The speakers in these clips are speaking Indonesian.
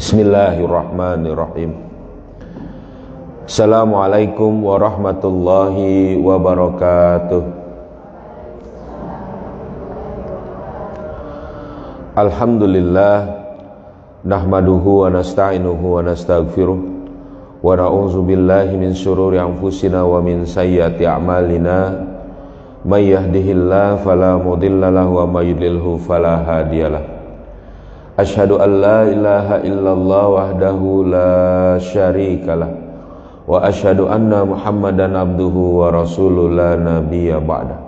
Bismillahirrahmanirrahim. Assalamualaikum warahmatullahi wabarakatuh. Alhamdulillah, nahmaduhu wa nasta'inuhu wa nastaghfiruh wa na'udzu billahi min syururi anfusina wa min sayyiati a'malina. May yahdihillahu fala mudilla lahu wa may yudlilhu fala hadiyalah. Asyhadu an la ilaha illallah wahdahu la syarikalah wa asyhadu anna Muhammadan abduhu wa rasuluhu la nabiyya ba'da.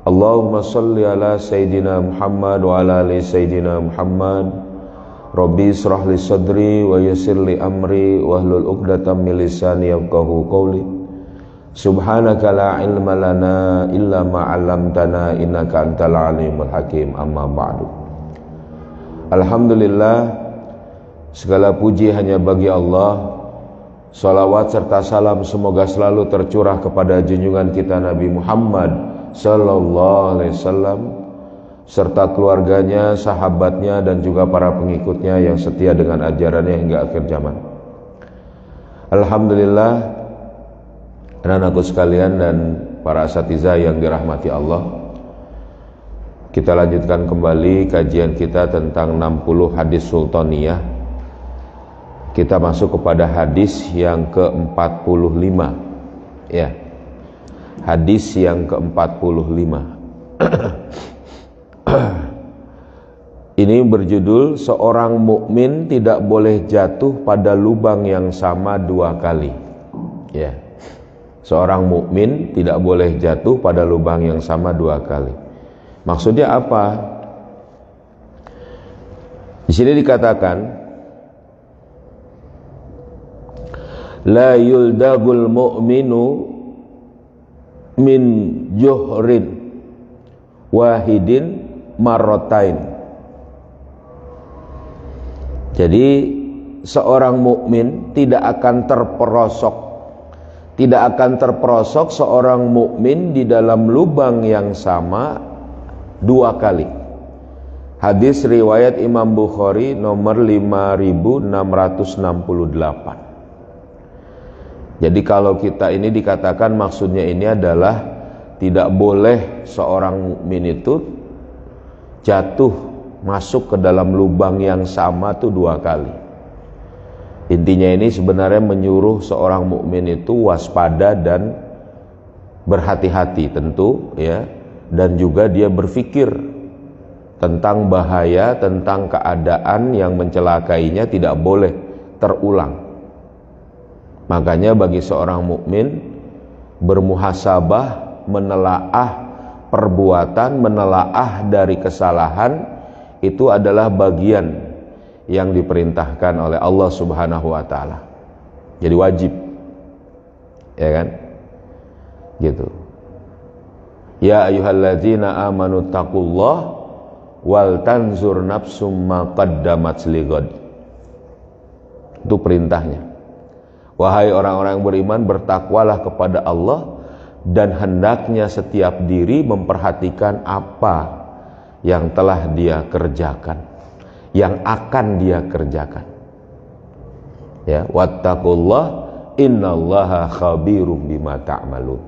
Allahumma shalli ala sayidina Muhammad wa ala ali sayidina Muhammad. Rabbi israh li sadri wa yassir li amri wahlul 'uqdatam min lisani yafqahu qawli. Subhanaka la ilma lana illa ma 'allamtana innaka antal alimul hakim. Amma ba'du. Alhamdulillah, segala puji hanya bagi Allah. Salawat serta salam semoga selalu tercurah kepada junjungan kita Nabi Muhammad sallallahu alaihi wasallam serta keluarganya, sahabatnya dan juga para pengikutnya yang setia dengan ajarannya hingga akhir zaman. Alhamdulillah, anak-anakku sekalian dan para asatizah yang dirahmati Allah, kita lanjutkan kembali kajian kita tentang 60 hadis sultaniyah. Kita masuk kepada hadis yang ke-45. Ya. Hadis yang ke-45. Ini berjudul seorang mukmin tidak boleh jatuh pada lubang yang sama dua kali. Ya. Seorang mukmin tidak boleh jatuh pada lubang yang sama dua kali. Maksudnya apa? Di sini dikatakan la yuldagul mu'minu min juhrin wahidin marratain. Jadi seorang mukmin tidak akan terperosok seorang mukmin di dalam lubang yang sama dua kali. Hadis riwayat Imam Bukhari nomor 5668. Jadi kalau kita ini dikatakan maksudnya ini adalah tidak boleh seorang mukmin itu jatuh masuk ke dalam lubang yang sama tuh dua kali. Intinya ini sebenarnya menyuruh seorang mukmin itu waspada dan berhati-hati tentu ya. Dan juga dia berpikir tentang bahaya, tentang keadaan yang mencelakainya tidak boleh terulang. Makanya bagi seorang mukmin bermuhasabah, menelaah perbuatan, menelaah dari kesalahan itu adalah bagian yang diperintahkan oleh Allah Subhanahu wa taala. Jadi wajib. Ya kan? Gitu. Ya ayyuhalladzina amanu taqullah wal tanzur nafsum ma qaddamat lighad. Itu perintahnya. Wahai orang-orang yang beriman, bertakwalah kepada Allah dan hendaknya setiap diri memperhatikan apa yang telah dia kerjakan, yang akan dia kerjakan. Ya, wattaqullah innallaha khabirum bima ta'malun.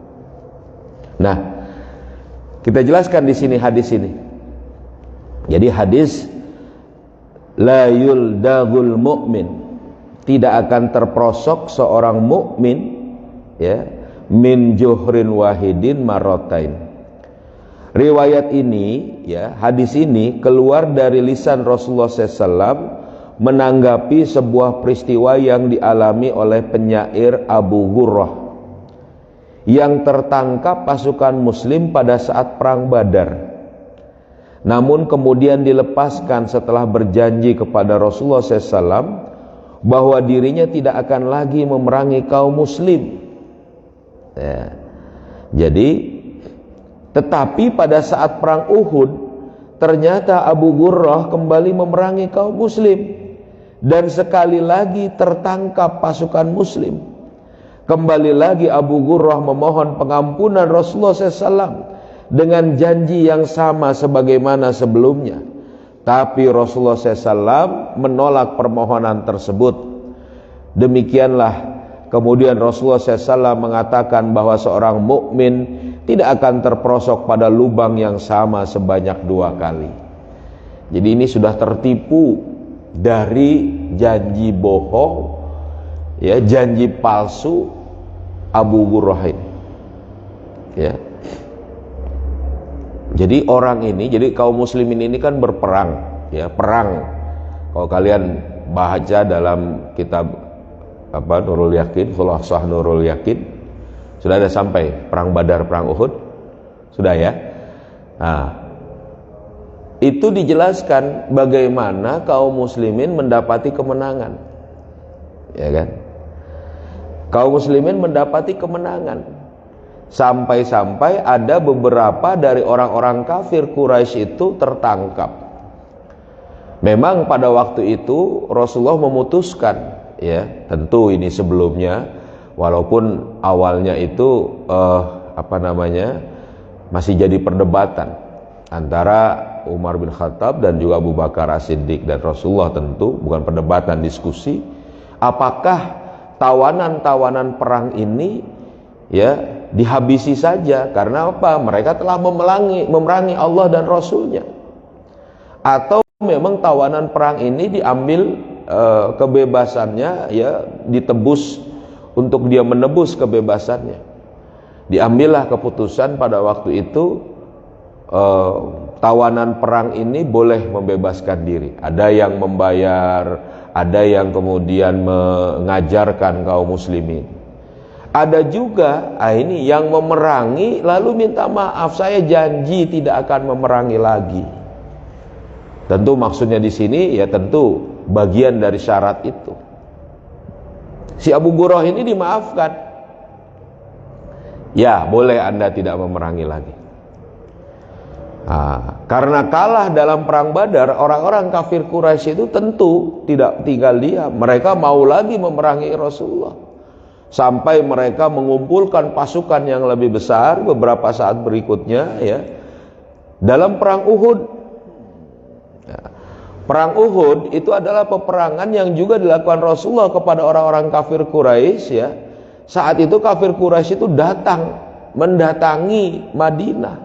Nah, kita jelaskan di sini hadis ini. Jadi hadis la yuldagul mu'min, tidak akan terperosok seorang mukmin ya min juhrin wahidin marratain. Riwayat ini ya, hadis ini keluar dari lisan Rasulullah SAW menanggapi sebuah peristiwa yang dialami oleh penyair Abu Hurairah yang tertangkap pasukan muslim pada saat perang Badar, namun kemudian dilepaskan setelah berjanji kepada Rasulullah SAW bahwa dirinya tidak akan lagi memerangi kaum muslim ya. Jadi tetapi pada saat perang Uhud ternyata Abu Hurairah kembali memerangi kaum muslim dan sekali lagi tertangkap pasukan muslim. Kembali lagi Abu Hurairah memohon pengampunan Rasulullah SAW dengan janji yang sama sebagaimana sebelumnya. Tapi Rasulullah SAW menolak permohonan tersebut. Demikianlah kemudian Rasulullah SAW mengatakan bahwa seorang mukmin tidak akan terperosok pada lubang yang sama sebanyak 2 kali. Jadi ini sudah tertipu dari janji bohong, ya, janji palsu Abu Hurairah. Ya. Jadi orang ini, jadi kaum muslimin ini kan berperang, ya, perang. Kalau kalian baca dalam kitab Nurul Yakin, Khulasah Nurul Yakin, sudah ada sampai perang Badar, perang Uhud, sudah ya. Nah, itu dijelaskan bagaimana kaum muslimin mendapati kemenangan, ya kan? Kaum muslimin mendapati kemenangan. Sampai-sampai ada beberapa dari orang-orang kafir Quraisy itu tertangkap. Memang pada waktu itu Rasulullah memutuskan, ya, tentu ini sebelumnya, walaupun awalnya itu masih jadi perdebatan antara Umar bin Khattab dan juga Abu Bakar As-Siddiq dan Rasulullah, tentu bukan perdebatan, diskusi, apakah tawanan-tawanan perang ini, ya, dihabisi saja. Karena apa? Mereka telah memerangi Allah dan Rasulnya. Atau memang tawanan perang ini diambil kebebasannya, ya, ditebus untuk dia menebus kebebasannya. Diambillah keputusan pada waktu itu, tawanan perang ini boleh membebaskan diri. Ada yang membayar, ada yang kemudian mengajarkan kaum muslimin. Ada juga ini yang memerangi lalu minta maaf, saya janji tidak akan memerangi lagi. Tentu maksudnya di sini, ya, tentu bagian dari syarat itu. Si Abu Hurairah ini dimaafkan. Ya, boleh Anda tidak memerangi lagi. Nah, karena kalah dalam perang Badar, orang-orang kafir Quraisy itu tentu tidak tinggal diam. Mereka mau lagi memerangi Rasulullah. Sampai mereka mengumpulkan pasukan yang lebih besar beberapa saat berikutnya, ya, dalam perang Uhud. Ya, perang Uhud itu adalah peperangan yang juga dilakukan Rasulullah kepada orang-orang kafir Quraisy, ya. Saat itu kafir Quraisy itu mendatangi Madinah.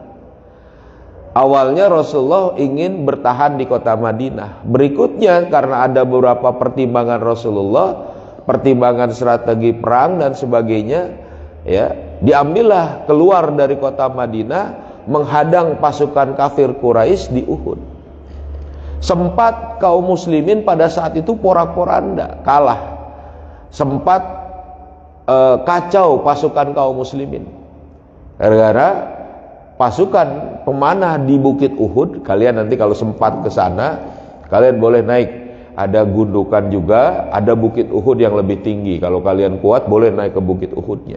Awalnya Rasulullah ingin bertahan di kota Madinah. Berikutnya karena ada beberapa pertimbangan Rasulullah, pertimbangan strategi perang dan sebagainya, ya, diambillah keluar dari kota Madinah menghadang pasukan kafir Quraisy di Uhud. Sempat kaum muslimin pada saat itu porak-poranda, kalah. Sempat kacau pasukan kaum muslimin gara-gara pasukan pemanah di Bukit Uhud. Kalian nanti kalau sempat ke sana, kalian boleh naik. Ada gundukan juga, ada Bukit Uhud yang lebih tinggi. Kalau kalian kuat boleh naik ke Bukit Uhudnya.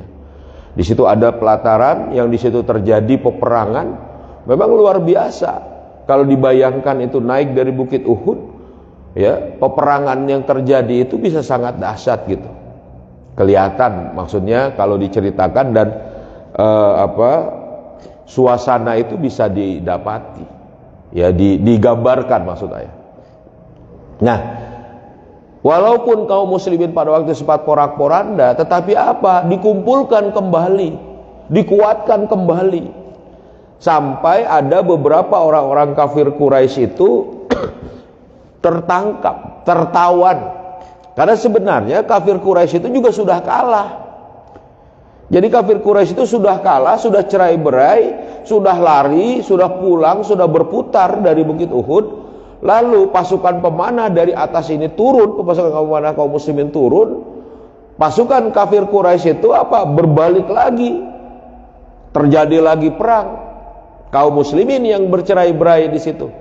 Di situ ada pelataran yang di situ terjadi peperangan. Memang luar biasa. Kalau dibayangkan itu naik dari Bukit Uhud, ya, peperangan yang terjadi itu bisa sangat dahsyat gitu. Kelihatan maksudnya kalau diceritakan dan suasana itu bisa didapati, ya, digambarkan maksud saya. Nah, walaupun kaum muslimin pada waktu sempat porak-poranda, tetapi apa? Dikumpulkan kembali, dikuatkan kembali. Sampai ada beberapa orang-orang kafir Quraisy itu tertangkap, tertawan. Karena sebenarnya kafir Quraisy itu juga sudah kalah. Jadi kafir Quraisy itu sudah kalah, sudah cerai-berai, sudah lari, sudah pulang, sudah berputar dari Bukit Uhud. Lalu pasukan pemanah dari atas ini turun, pasukan pemanah kaum muslimin turun. Pasukan kafir Quraisy itu berbalik lagi. Terjadi lagi perang. Kaum muslimin yang bercerai-berai di situ.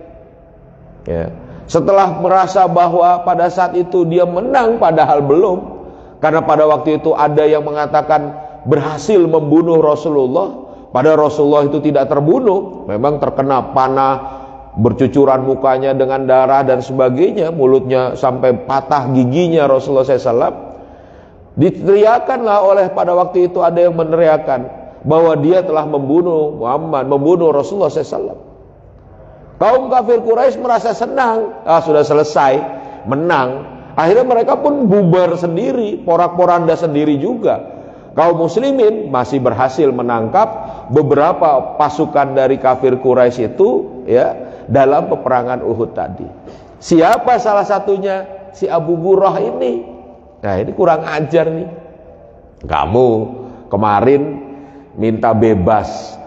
Ya. Setelah merasa bahwa pada saat itu dia menang, padahal belum. Karena pada waktu itu ada yang mengatakan berhasil membunuh Rasulullah, padahal Rasulullah itu tidak terbunuh. Memang terkena panah, bercucuran mukanya dengan darah dan sebagainya, mulutnya sampai patah giginya Rasulullah SAW. Diteriakanlah oleh, pada waktu itu ada yang meneriakan bahwa dia telah membunuh Muhammad, membunuh Rasulullah SAW. Kaum kafir Quraisy merasa senang, sudah selesai, menang. Akhirnya mereka pun bubar sendiri, porak-poranda sendiri juga. Kaum muslimin masih berhasil menangkap beberapa pasukan dari kafir Quraisy itu, ya, dalam peperangan Uhud tadi. Siapa salah satunya? Si Abu Gurrah ini. Nah, ini kurang ajar nih. Kamu kemarin minta bebas,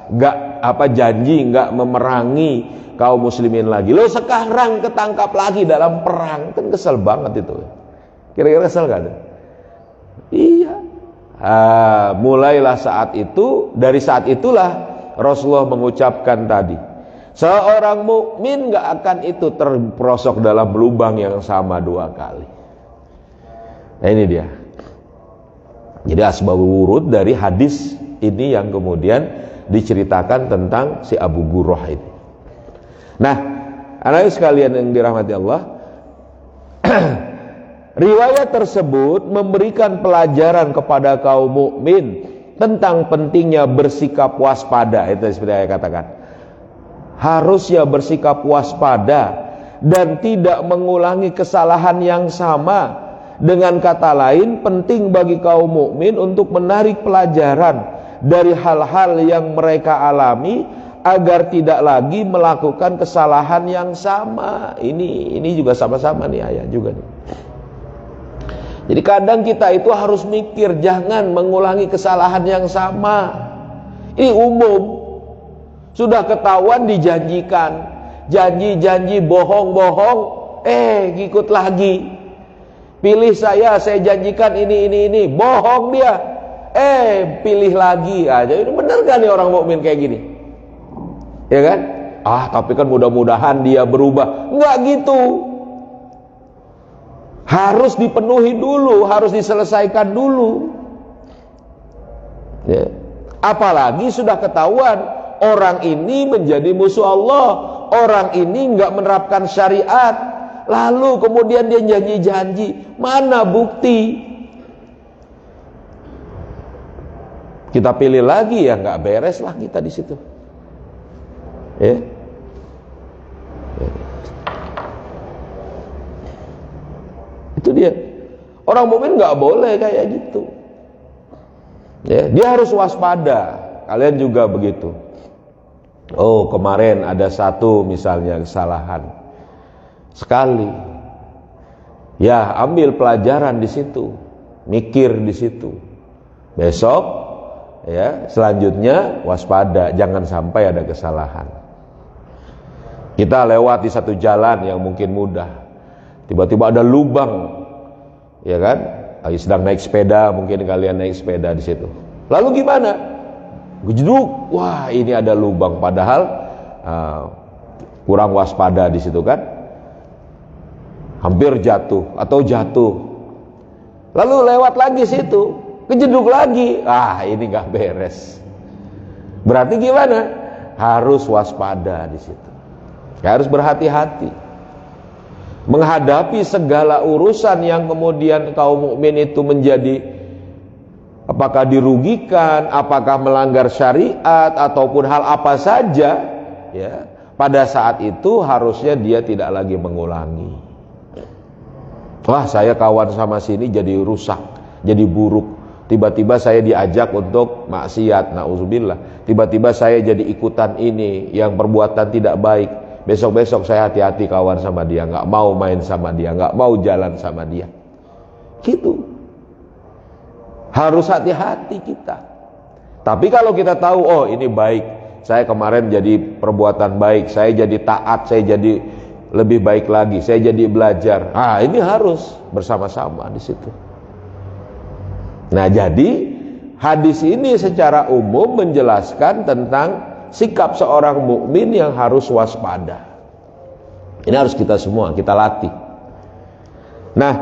janji nggak memerangi kaum muslimin lagi. Lo sekarang ketangkap lagi dalam perang. Kan kesel banget itu. Kira-kira kesel gak? Iya. Mulailah saat itu, dari saat itulah Rasulullah mengucapkan tadi, seorang mukmin gak akan itu terperosok dalam lubang yang sama 2 kali. Nah, ini dia. Jadi asbabul wurud dari hadis ini yang kemudian diceritakan tentang si Abu Gurrah ini. Nah, anak sekalian yang dirahmati Allah, riwayat tersebut memberikan pelajaran kepada kaum mukmin tentang pentingnya bersikap waspada. Itu seperti saya katakan, harusnya bersikap waspada dan tidak mengulangi kesalahan yang sama. Dengan kata lain, penting bagi kaum mukmin untuk menarik pelajaran dari hal-hal yang mereka alami agar tidak lagi melakukan kesalahan yang sama. Ini juga sama-sama nih ayat juga nih. Jadi kadang kita itu harus mikir, jangan mengulangi kesalahan yang sama. Ini umum. Sudah ketahuan dijanjikan, janji-janji bohong-bohong, ngikut lagi. Pilih saya janjikan ini, bohong dia. Pilih lagi aja. Ini benar kan nih orang mukmin kayak gini? Ya kan? Tapi kan mudah-mudahan dia berubah. Enggak gitu. Harus dipenuhi dulu, harus diselesaikan dulu. Ya. Apalagi sudah ketahuan orang ini menjadi musuh Allah, orang ini enggak menerapkan syariat. Lalu kemudian dia janji-janji, mana bukti? Kita pilih lagi, ya nggak beres lah kita di situ. Ya. Itu dia. Orang mukmin nggak boleh kayak gitu. Ya, dia harus waspada. Kalian juga begitu. Kemarin ada satu misalnya kesalahan sekali, ya ambil pelajaran di situ, mikir di situ. Besok, ya selanjutnya waspada, jangan sampai ada kesalahan. Kita lewat di satu jalan yang mungkin mudah, tiba-tiba ada lubang, ya kan? Lagi sedang naik sepeda, mungkin kalian naik sepeda di situ. Lalu gimana? Gejeduk, wah ini ada lubang, padahal kurang waspada di situ kan? Hampir jatuh atau jatuh. Lalu lewat lagi situ, kejeduk lagi. Ini nggak beres. Berarti gimana? Harus waspada di situ. Harus berhati-hati menghadapi segala urusan yang kemudian kaum mukmin itu menjadi, apakah dirugikan, apakah melanggar syariat ataupun hal apa saja, ya. Pada saat itu harusnya dia tidak lagi mengulangi. Wah, saya kawan sama sini jadi rusak, jadi buruk. Tiba-tiba saya diajak untuk maksiat, na'udzubillah. Tiba-tiba saya jadi ikutan ini yang perbuatan tidak baik. Besok-besok saya hati-hati kawan sama dia, nggak mau main sama dia, nggak mau jalan sama dia. Gitu. Harus hati-hati kita. Tapi kalau kita tahu, ini baik, saya kemarin jadi perbuatan baik, saya jadi taat, saya jadi lebih baik lagi, saya jadi belajar. Ini harus bersama-sama di situ. Nah, jadi hadis ini secara umum menjelaskan tentang sikap seorang mukmin yang harus waspada. Ini harus kita semua kita latih. Nah,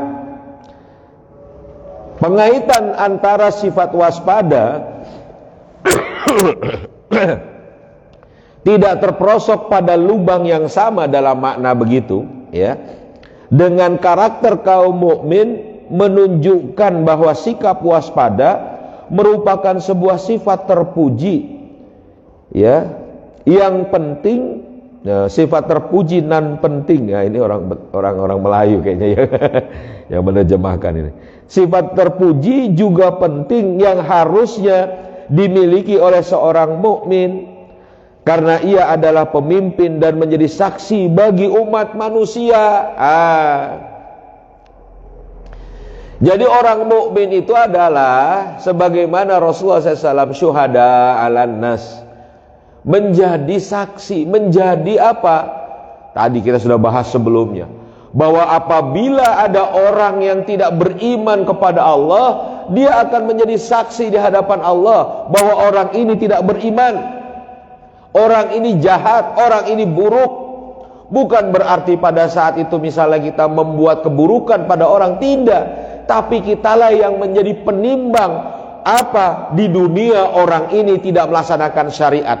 pengaitan antara sifat waspada tidak terperosok pada lubang yang sama dalam makna begitu, ya. Dengan karakter kaum mukmin menunjukkan bahwa sikap waspada merupakan sebuah sifat terpuji, ya, yang penting sifat terpuji nan penting. Ya, ini orang Melayu kayaknya ya yang menerjemahkan ini. Sifat terpuji juga penting yang harusnya dimiliki oleh seorang mukmin karena ia adalah pemimpin dan menjadi saksi bagi umat manusia. Jadi orang mukmin itu adalah sebagaimana Rasulullah SAW syuhada alan nas, menjadi saksi, menjadi apa? Tadi kita sudah bahas sebelumnya, bahwa apabila ada orang yang tidak beriman kepada Allah, dia akan menjadi saksi di hadapan Allah bahwa orang ini tidak beriman, orang ini jahat, orang ini buruk. Bukan berarti pada saat itu misalnya kita membuat keburukan pada orang, tidak, tapi kitalah yang menjadi penimbang apa di dunia orang ini tidak melaksanakan syariat.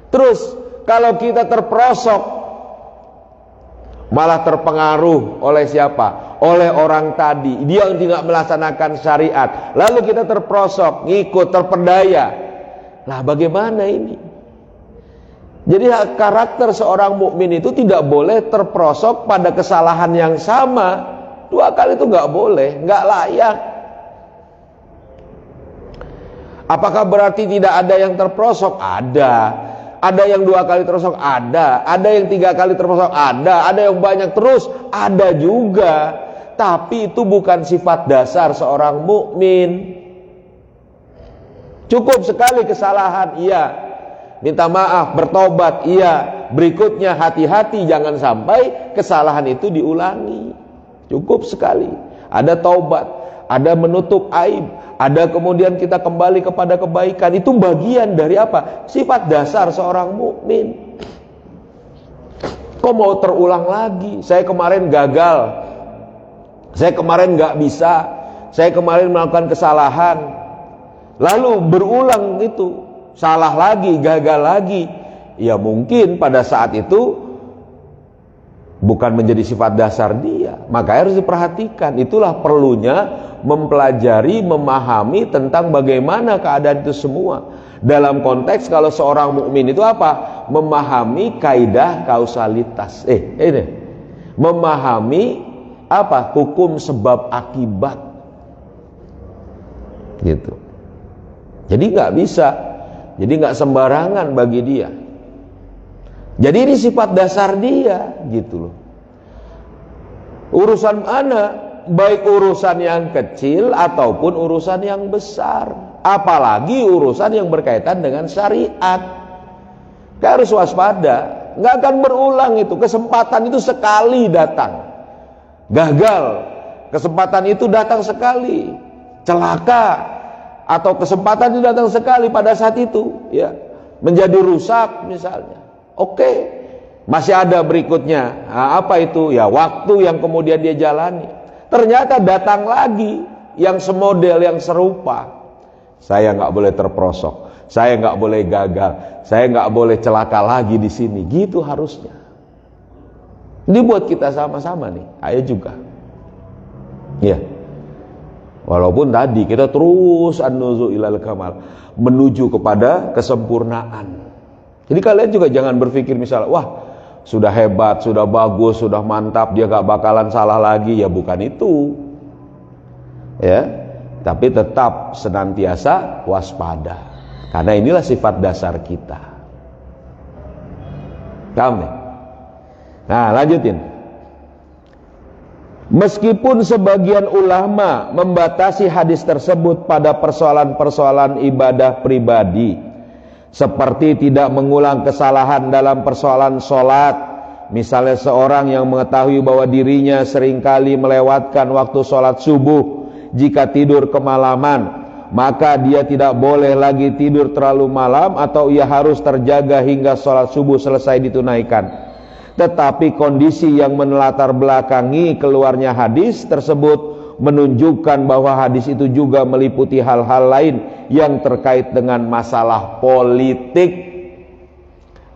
Terus kalau kita terperosok, malah terpengaruh oleh siapa? Oleh orang tadi, dia yang tidak melaksanakan syariat, lalu kita terperosok, ngikut, terperdaya. Lah bagaimana ini? Jadi karakter seorang mukmin itu tidak boleh terperosok pada kesalahan yang sama. 2 kali itu nggak boleh, nggak layak. Apakah berarti tidak ada yang terperosok? Ada. Ada yang 2 kali terperosok? Ada. Ada yang 3 kali terperosok? Ada. Ada yang banyak terus? Ada juga. Tapi itu bukan sifat dasar seorang mukmin. Cukup sekali kesalahan, iya. Minta maaf, bertobat, iya. Berikutnya hati-hati jangan sampai kesalahan itu diulangi. Cukup sekali. Ada taubat, ada menutup aib, ada kemudian kita kembali kepada kebaikan. Itu bagian dari apa? Sifat dasar seorang mukmin. Kok mau terulang lagi? Saya kemarin gagal, saya kemarin gak bisa, saya kemarin melakukan kesalahan, lalu berulang itu, salah lagi, gagal lagi. Ya mungkin pada saat itu bukan menjadi sifat dasar dia, maka harus diperhatikan. Itulah perlunya mempelajari, memahami tentang bagaimana keadaan itu semua. Dalam konteks kalau seorang mukmin itu apa? Memahami kaidah kausalitas. Ini memahami apa? Hukum sebab akibat. Gitu. Jadi nggak bisa. Jadi nggak sembarangan bagi dia. Jadi ini sifat dasar dia, gitu loh. Urusan mana? Baik urusan yang kecil ataupun urusan yang besar. Apalagi urusan yang berkaitan dengan syariat. Kita harus waspada. Nggak akan berulang itu. Kesempatan itu sekali datang. Gagal. Kesempatan itu datang sekali. Celaka. Atau kesempatan itu datang sekali pada saat itu, ya, menjadi rusak misalnya. Oke, masih ada berikutnya. Nah, apa itu? Ya waktu yang kemudian dia jalani. Ternyata datang lagi yang semodel, yang serupa. Saya nggak boleh terperosok, saya nggak boleh gagal, saya nggak boleh celaka lagi di sini. Gitu harusnya. Ini buat kita sama-sama nih. Ayo juga. Ya. Walaupun tadi kita terus an-nuzu ilal kamal, menuju kepada kesempurnaan. Jadi kalian juga jangan berpikir misalnya, wah sudah hebat, sudah bagus, sudah mantap, dia gak bakalan salah lagi. Ya bukan itu. Ya, tapi tetap senantiasa waspada. Karena inilah sifat dasar kita. Paham nih? Nah lanjutin. Meskipun sebagian ulama membatasi hadis tersebut pada persoalan-persoalan ibadah pribadi, seperti tidak mengulang kesalahan dalam persoalan sholat. Misalnya seorang yang mengetahui bahwa dirinya seringkali melewatkan waktu sholat subuh jika tidur kemalaman, maka dia tidak boleh lagi tidur terlalu malam atau ia harus terjaga hingga sholat subuh selesai ditunaikan. Tetapi kondisi yang menelatar belakangi keluarnya hadis tersebut menunjukkan bahwa hadis itu juga meliputi hal-hal lain yang terkait dengan masalah politik.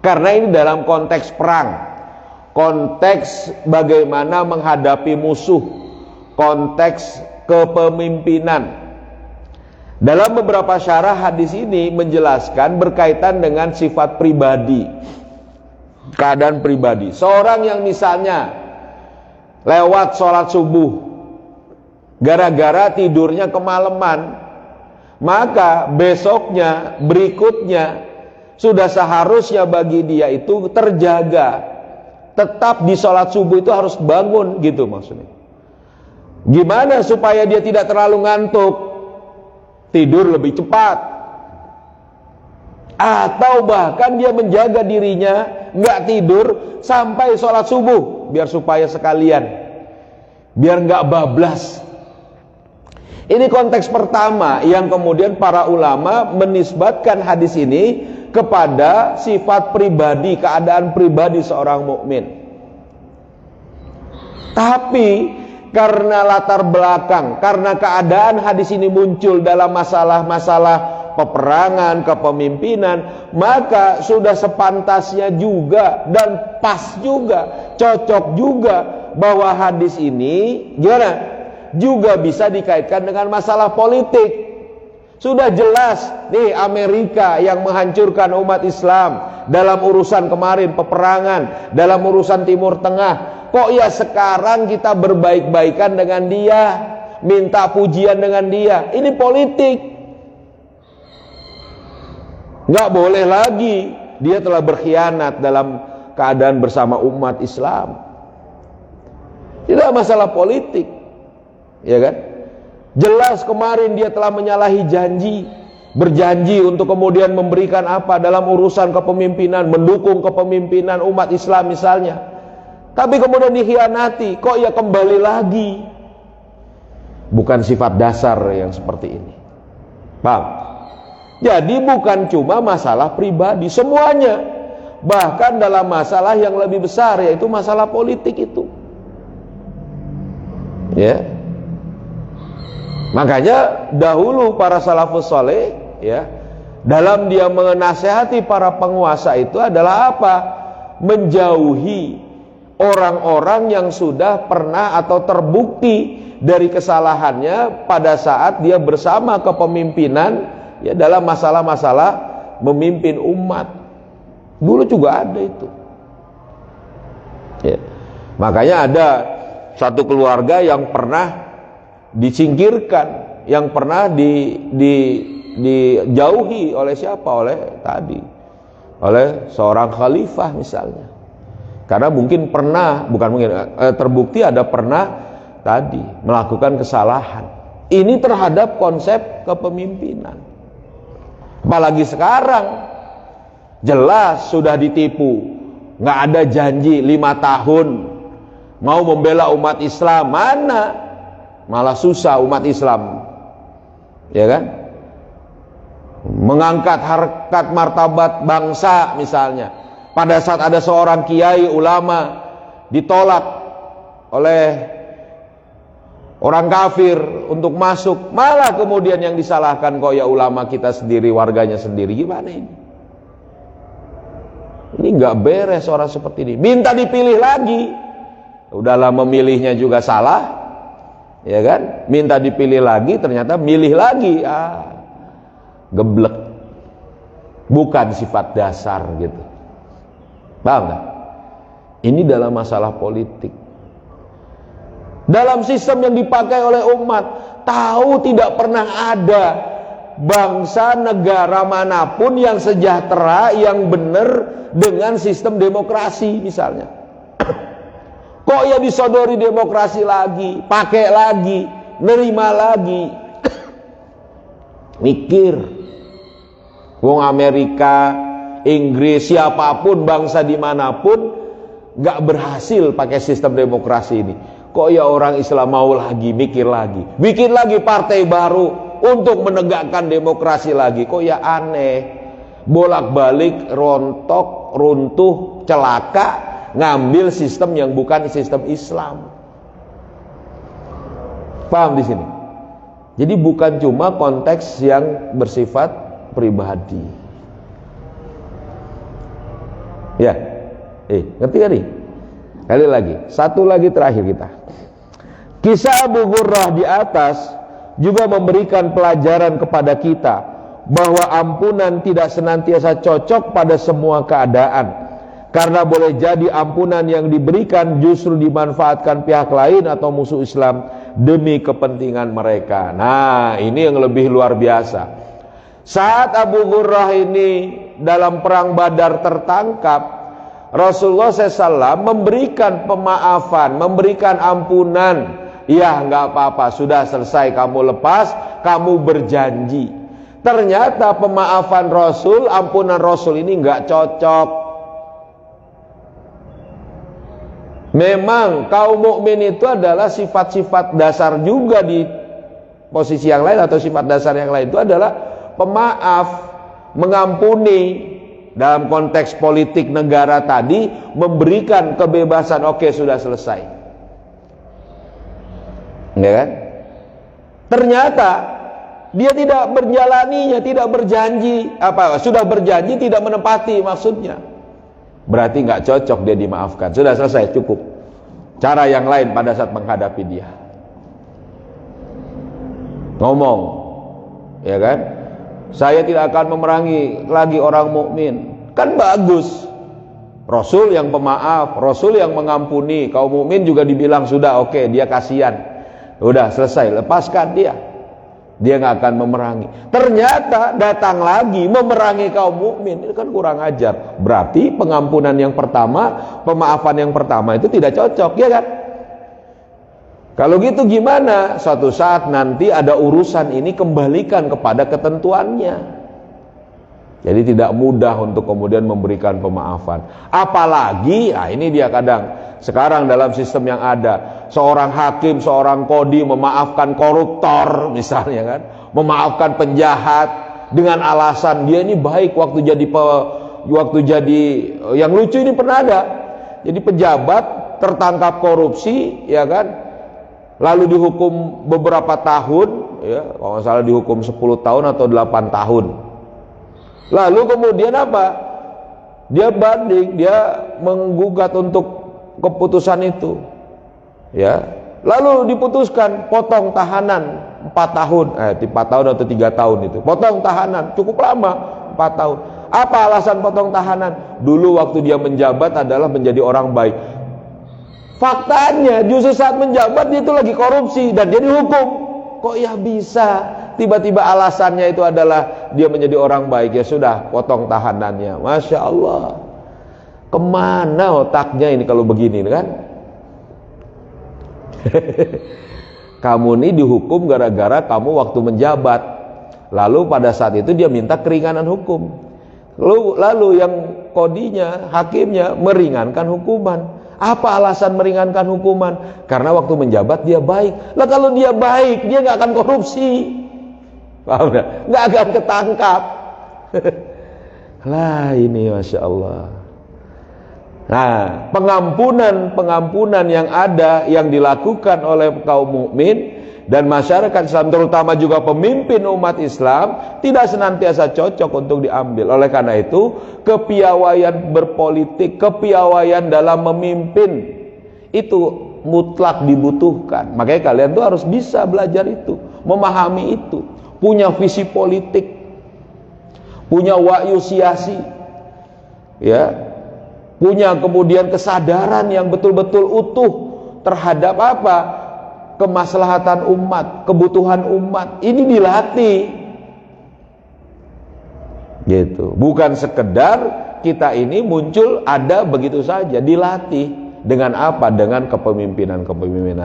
Karena ini dalam konteks perang, konteks bagaimana menghadapi musuh, konteks kepemimpinan. Dalam beberapa syarah hadis ini menjelaskan berkaitan dengan sifat pribadi. keadaan pribadi. Seorang yang misalnya lewat sholat subuh gara-gara tidurnya kemalaman, maka besoknya, berikutnya sudah seharusnya bagi dia itu terjaga. Tetap di sholat subuh itu harus bangun, gitu maksudnya. Gimana supaya dia tidak terlalu ngantuk? Tidur lebih cepat. Atau bahkan dia menjaga dirinya nggak tidur sampai sholat subuh, biar supaya sekalian, biar nggak bablas. Ini konteks pertama yang kemudian para ulama menisbatkan hadis ini kepada sifat pribadi, keadaan pribadi seorang mukmin. Tapi karena latar belakang, karena keadaan hadis ini muncul dalam masalah-masalah peperangan, kepemimpinan, maka sudah sepantasnya juga dan pas juga, cocok juga bahwa hadis ini gimana? Juga bisa dikaitkan dengan masalah politik. Sudah jelas nih Amerika yang menghancurkan umat Islam dalam urusan kemarin peperangan, dalam urusan Timur Tengah. Kok ya sekarang kita berbaik-baikan dengan dia, minta pujian dengan dia? Ini politik. Nggak boleh lagi dia telah berkhianat dalam keadaan bersama umat Islam. Tidak masalah politik, ya kan? Jelas kemarin dia telah menyalahi janji, berjanji untuk kemudian memberikan apa dalam urusan kepemimpinan, mendukung kepemimpinan umat Islam misalnya. Tapi kemudian dikhianati, kok ya kembali lagi? Bukan sifat dasar yang seperti ini. Paham? Jadi bukan cuma masalah pribadi, semuanya. Bahkan dalam masalah yang lebih besar, yaitu masalah politik itu. Ya. Makanya dahulu para salafus saleh, ya, dalam dia menasehati para penguasa itu adalah apa? Menjauhi orang-orang yang sudah pernah atau terbukti dari kesalahannya pada saat dia bersama kepemimpinan, ya, dalam masalah-masalah memimpin umat. Dulu juga ada itu, ya. Makanya ada satu keluarga yang pernah disingkirkan, yang pernah dijauhi oleh siapa? Oleh seorang khalifah misalnya. Karena mungkin pernah, terbukti ada pernah melakukan kesalahan. Ini terhadap konsep kepemimpinan. Apalagi sekarang jelas sudah ditipu, nggak ada janji 5 tahun mau membela umat Islam, mana? Malah susah umat Islam, ya kan? Mengangkat harkat martabat bangsa misalnya, pada saat ada seorang kiai ulama ditolak oleh orang kafir untuk masuk, malah kemudian yang disalahkan kok ya ulama kita sendiri, warganya sendiri. Gimana ini? Ini nggak beres orang seperti ini. Minta dipilih lagi, udahlah memilihnya juga salah. Ya kan, minta dipilih lagi, ternyata milih lagi, geblek. Bukan sifat dasar gitu. Paham gak? Ini dalam masalah politik. Dalam sistem yang dipakai oleh umat, tahu tidak pernah ada bangsa negara manapun yang sejahtera, yang benar dengan sistem demokrasi misalnya. Kok ya disodori demokrasi lagi, pakai lagi, nerima lagi. Mikir. Wong Amerika, Inggris, siapapun bangsa dimanapun gak berhasil pakai sistem demokrasi ini. Kok ya orang Islam mau lagi, mikir lagi, bikin lagi partai baru untuk menegakkan demokrasi lagi. Kok ya aneh. Bolak-balik, rontok, runtuh, celaka, ngambil sistem yang bukan sistem Islam. Paham di sini? Jadi bukan cuma konteks yang bersifat pribadi. Ya, ngerti gak nih? Kali lagi, satu lagi terakhir kita. Kisah Abu Hurairah di atas juga memberikan pelajaran kepada kita bahwa ampunan tidak senantiasa cocok pada semua keadaan. Karena boleh jadi ampunan yang diberikan justru dimanfaatkan pihak lain atau musuh Islam demi kepentingan mereka. Nah, ini yang lebih luar biasa. Saat Abu Hurairah ini dalam perang Badar tertangkap, Rasulullah SAW memberikan pemaafan, memberikan ampunan. Ya, nggak apa-apa, sudah selesai, kamu lepas, kamu berjanji. Ternyata pemaafan Rasul, ampunan Rasul ini nggak cocok. Memang kaum mukmin itu adalah sifat-sifat dasar juga di posisi yang lain atau sifat dasar yang lain itu adalah pemaaf, mengampuni. Dalam konteks politik negara tadi memberikan kebebasan, oke, sudah selesai. Ya kan? Ternyata dia tidak menjalaninya, tidak berjanji, sudah berjanji tidak menepati maksudnya. Berarti nggak cocok dia dimaafkan. Sudah selesai, cukup. Cara yang lain pada saat menghadapi dia. Ngomong, ya kan? Saya tidak akan memerangi lagi orang mukmin. Kan bagus. Rasul yang pemaaf, Rasul yang mengampuni. Kaum mukmin juga dibilang sudah oke, dia kasihan. Udah selesai, lepaskan dia. Dia nggak akan memerangi. Ternyata datang lagi memerangi kaum mukmin. Itu kan kurang ajar. Berarti pengampunan yang pertama, pemaafan yang pertama itu tidak cocok, ya kan? Kalau gitu gimana? Suatu saat nanti ada urusan ini, kembalikan kepada ketentuannya. Jadi tidak mudah untuk kemudian memberikan pemaafan. Apalagi, ini dia kadang sekarang dalam sistem yang ada, seorang hakim, seorang kodi memaafkan koruptor misalnya kan, memaafkan penjahat dengan alasan dia ini baik waktu jadi yang lucu ini pernah ada. Jadi pejabat tertangkap korupsi, ya kan? Lalu dihukum beberapa tahun, ya, kalau nggak salah dihukum 10 tahun atau 8 tahun. Lalu kemudian apa? Dia banding, dia menggugat untuk keputusan itu. Ya. Lalu diputuskan potong tahanan 4 tahun, 4 tahun atau 3 tahun itu. Potong tahanan cukup lama, 4 tahun. Apa alasan potong tahanan? Dulu waktu dia menjabat adalah menjadi orang baik. Faktanya justru saat menjabat dia itu lagi korupsi dan dia dihukum. Kok ya bisa? Tiba-tiba alasannya itu adalah dia menjadi orang baik. Ya sudah, potong tahanannya. Masya Allah. Kemana otaknya ini kalau begini kan? Kamu ini dihukum gara-gara kamu waktu menjabat. Lalu pada saat itu dia minta keringanan hukum. Lalu yang kodinya, hakimnya meringankan hukuman. Apa alasan meringankan hukuman? Karena waktu menjabat dia baik. Lah kalau dia baik, dia nggak akan korupsi. Paham nggak? Nggak akan ketangkap. Lah ini Masya Allah. Nah, pengampunan yang ada, yang dilakukan oleh kaum mukmin dan masyarakat Islam, terutama juga pemimpin umat Islam, tidak senantiasa cocok untuk diambil. Oleh karena itu, kepiawaian berpolitik, kepiawaian dalam memimpin itu mutlak dibutuhkan. Makanya kalian tuh harus bisa belajar itu, memahami itu, punya visi politik, punya wahyu siasi, ya, punya kemudian kesadaran yang betul-betul utuh terhadap apa? Kemaslahatan umat, kebutuhan umat. Ini dilatih. Gitu. Bukan sekedar kita ini muncul ada begitu saja, dilatih. Dengan apa? Dengan kepemimpinan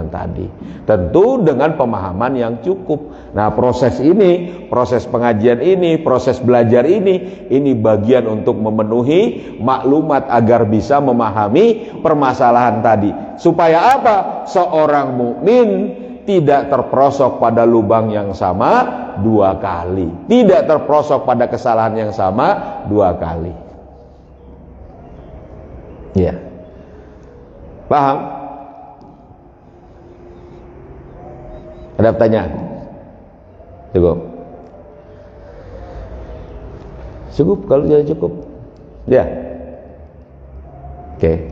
tadi. Tentu dengan pemahaman yang cukup. Nah, proses ini, proses pengajian ini, proses belajar ini bagian untuk memenuhi maklumat agar bisa memahami permasalahan tadi. Supaya apa? Seorang mukmin tidak terperosok pada lubang yang sama 2 kali. Tidak terperosok pada kesalahan yang sama 2 kali. Ya. Paham? Ada pertanyaan? Cukup? Cukup? Kalau tidak cukup? Ya. Oke.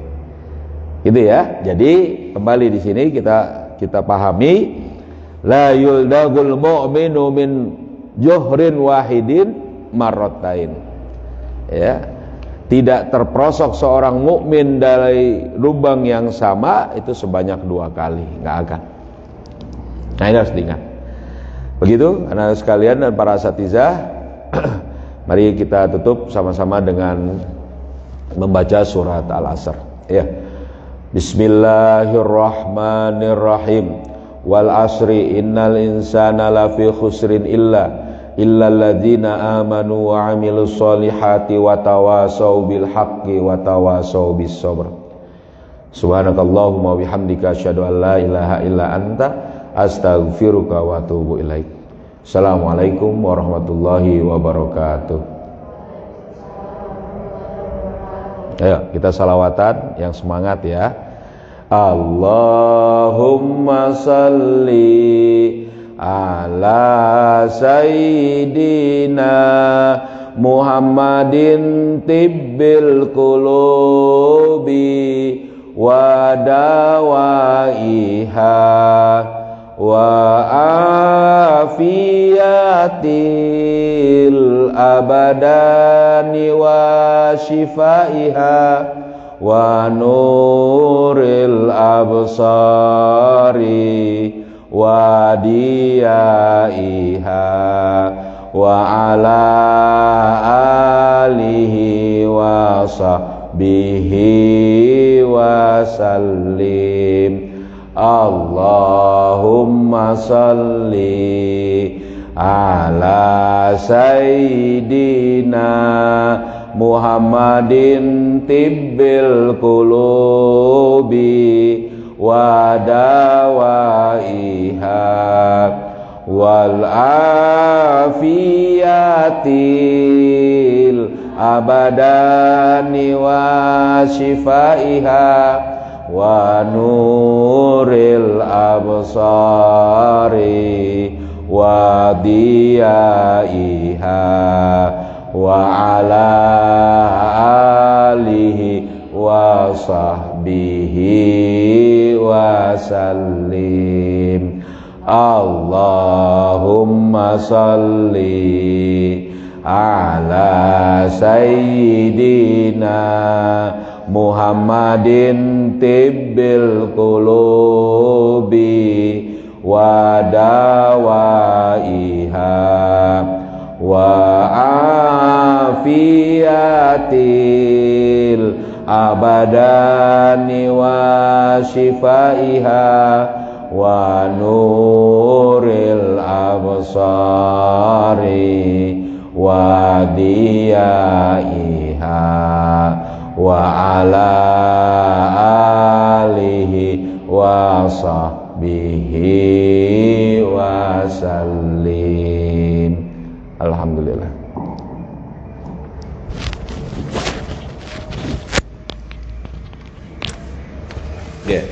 Gitu ya. Jadi kembali di sini kita pahami, la yuldagul mu'minu min juhrin wahidin marratain. Ya. tidak terperosok seorang mukmin dari lubang yang sama itu sebanyak 2 kali, nggak akan. Nah, ini harus diingat. Begitu anak sekalian dan para asatizah. Mari kita tutup sama-sama dengan membaca surat Al-Asr. Ya. Bismillahirrahmanirrahim. Wal asri innal insana lafi khusrin illalladzina amanu wa amilus solihati wa tawasau bil haqqi wa tawasau bis sabr. Subhanakallahumma bihamdika asyhadu an la ilaha illa anta astaghfiruka wa atubu ilaik. Assalamualaikum warahmatullahi wabarakatuh. Ayo kita salawatan yang semangat ya. Allahumma salli ala sayyidina Muhammadin tibbil qulubi wa dawaiha wa afiyatil abadani wa shifaiha wa nuril absari wa diyaiha wa ala alihi wa sahbihi wa sallim. Allahumma salli ala sayyidina Muhammadin tibbil qulubi wa dawaiha wal afiyatil abadani wa shifaiha wa nuril absari wa diyaiha wa ala alihi wa sahbihi wa sallim. Allahumma salli ala sayyidina Muhammadin tibbil qulubi wa dawaiha wa afiyatil abadani wa shifaiha wa nuril absari wa diyaiha wa ala alihi wa sahbihi wa sallim. Alhamdulillah. Yeah.